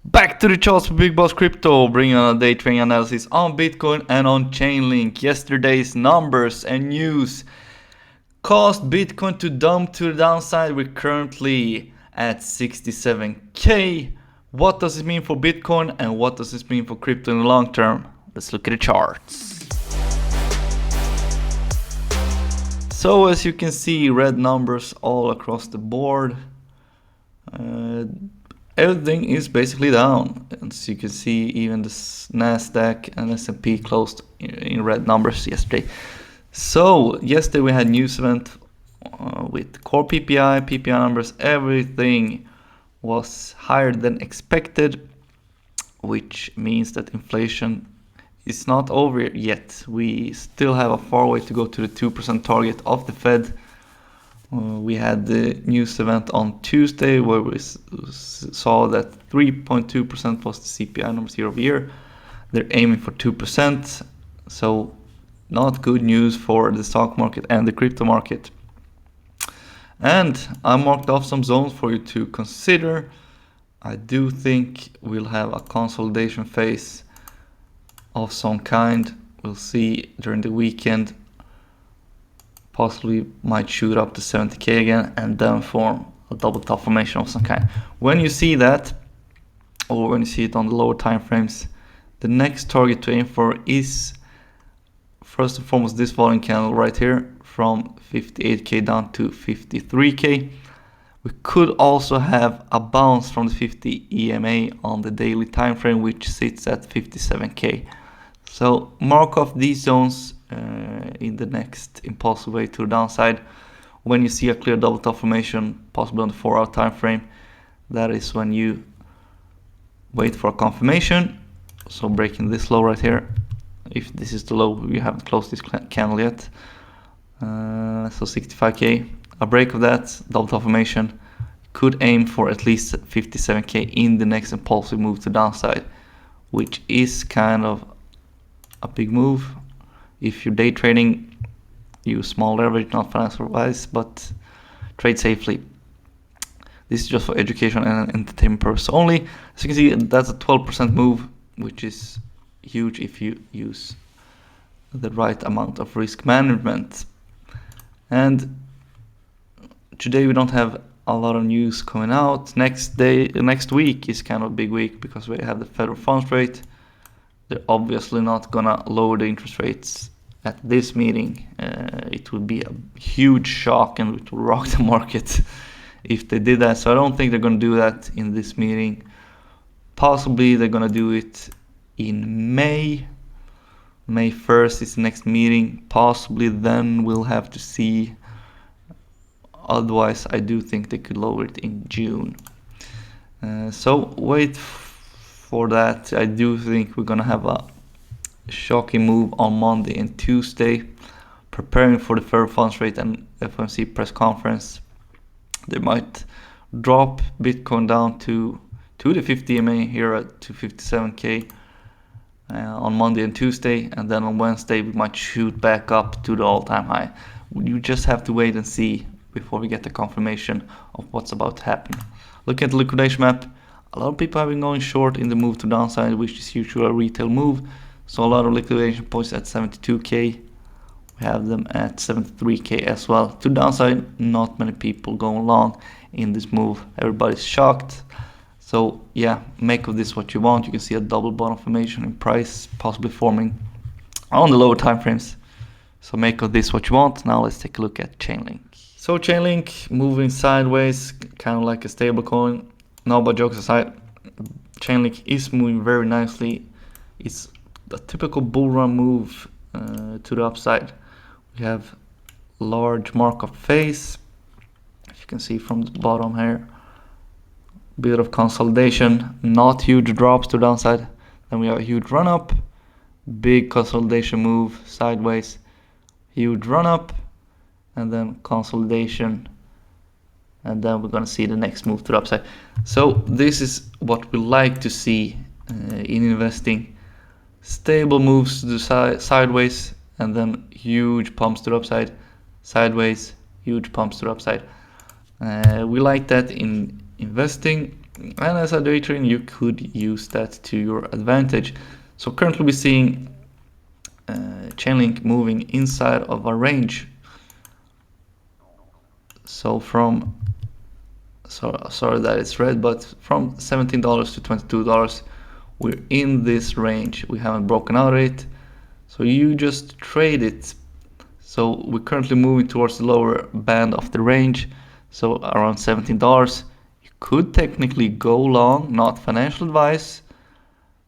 Back to the charts for Big Boss Crypto, bringing on a day trading analysis on Bitcoin and on Chainlink. Yesterday's numbers and news caused Bitcoin to dump to the downside. We're currently at 67k. What does it mean for Bitcoin and what does this mean for crypto in the long term? Let's look at the charts. So as you can see, red numbers all across the board. Everything is basically down. As you can see, even the Nasdaq and S&P closed in red numbers yesterday. So yesterday we had news event with core PPI numbers. Everything was higher than expected, which means that inflation is not over yet. We still have a far way to go to the 2% target of the Fed. We had the news event on Tuesday where we saw that 3.2% was the CPI numbers year over year. They're aiming for 2%. So not good news for the stock market and the crypto market. And I marked off some zones for you to consider. I do think we'll have a consolidation phase of some kind. We'll see during the weekend. Possibly might shoot up to 70k again and then form a double top formation of some kind. When you see that, or when you see it on the lower time frames, the next target to aim for is first and foremost this volume candle right here from 58k down to 53k. We could also have a bounce from the 50 EMA on the daily time frame, which sits at 57k. So mark off these zones in the next impulsive way to the downside. When you see a clear double top formation, possibly on the 4-hour time frame, that is when you wait for a confirmation. So breaking this low right here. If this is the low, we haven't closed this candle yet. So 65k, a break of that double top formation could aim for at least 57k in the next impulsive move to downside, which is kind of a big move. If you're day trading, use small leverage, not financial advice, but trade safely. This is just for education and entertainment purpose only. As you can see, that's a 12% move, which is huge if you use the right amount of risk management. And today we don't have a lot of news coming out. Next week is kind of a big week because we have the federal funds rate. They're obviously not gonna lower the interest rates at this meeting. It would be a huge shock and it will rock the market if they did that. So I don't think they're gonna do that in this meeting. Possibly they're gonna do it in May. May 1st is the next meeting. Possibly then we'll have to see. Otherwise, I do think they could lower it in June. So wait for that. I do think we're gonna have a shocking move on Monday and Tuesday, preparing for the federal funds rate and FOMC press conference. They might drop Bitcoin down to the 50 EMA here at 257k on Monday and Tuesday, and then on Wednesday we might shoot back up to the all-time high. You just have to wait and see before we get the confirmation of what's about to happen. Looking at the liquidation map, a lot of people have been going short in the move to downside, which is usually a retail move. So a lot of liquidation points at 72k. We have them at 73k as well. To downside, not many people going long in this move. Everybody's shocked. So yeah, make of this what you want. You can see a double bottom formation in price possibly forming on the lower time frames. So make of this what you want. Now let's take a look at Chainlink. So Chainlink moving sideways, kind of like a stable coin. No, but jokes aside, Chainlink is moving very nicely. It's a typical bull run move to the upside. We have large markup phase, as you can see from the bottom here. Bit of consolidation, not huge drops to the downside. Then we have a huge run up, big consolidation move sideways, huge run up, and then consolidation, and then we're gonna see the next move to the upside. So this is what we like to see in investing. Stable moves to the sideways, and then huge pumps to the upside, sideways, huge pumps to the upside. We like that in investing. And as a day trader, you could use that to your advantage. So currently we're seeing Chainlink moving inside of a range. So from, sorry that it's red, but from $17 to $22, we're in this range. We haven't broken out of it. So you just trade it. So we're currently moving towards the lower band of the range. So around $17. You could technically go long, not financial advice.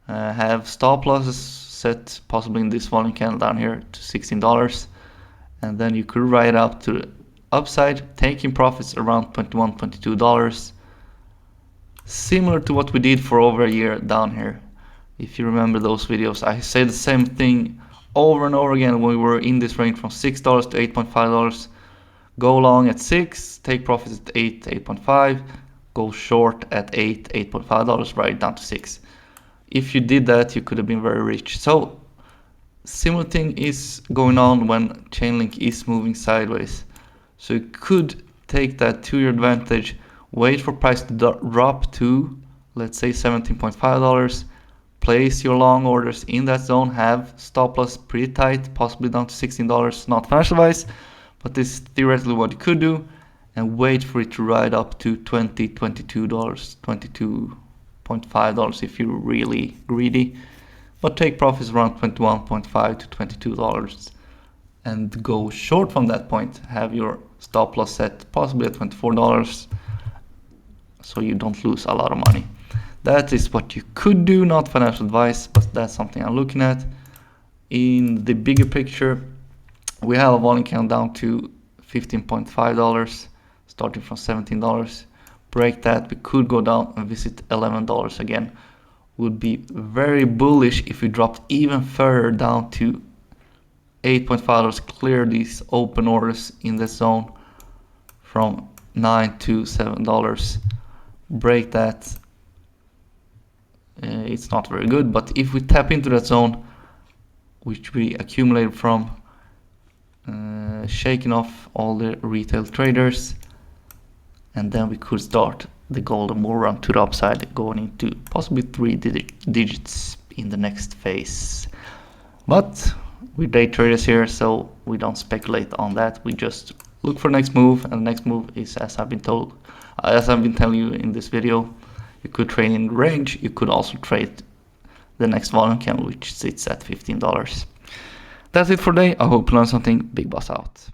Have stop losses set possibly in this volume candle down here to $16. And then you could ride up to the upside, taking profits around $21, $22. Similar to what we did for over a year down here. If you remember those videos, I say the same thing over and over again when we were in this range from $6 to $8.5. Go long at 6, take profits at 8, 8.5, go short at 8, $8.5, right down to 6. If you did that, you could have been very rich. So similar thing is going on when Chainlink is moving sideways. So you could take that to your advantage, wait for price to drop to, let's say, $17.5, place your long orders in that zone, have stop loss pretty tight, possibly down to $16, not financial advice, but this is theoretically what you could do, and wait for it to ride up to $20, $22, $22.5 if you're really greedy, but take profits around $21.5 to $22 and go short from that point. Have your stop loss set possibly at $24 so you don't lose a lot of money. That is what you could do, not financial advice, but that's something I'm looking at. In the bigger picture, we have a volume count down to $15.5, starting from $17. Break that, we could go down and visit $11 again. Would be very bullish if we dropped even further down to $8.5. Clear these open orders in the zone from $9 to $7. Break that. It's not very good, but if we tap into that zone, which we accumulated from shaking off all the retail traders, and then we could start the golden bull run to the upside, going into possibly 3 digits in the next phase. But we're day traders here, so we don't speculate on that. We just look for the next move, and the next move is, as I've been telling you in this video, you could trade in range. You could also trade the next volume candle, which sits at $15. That's it for today. I hope you learned something. Big Boss out.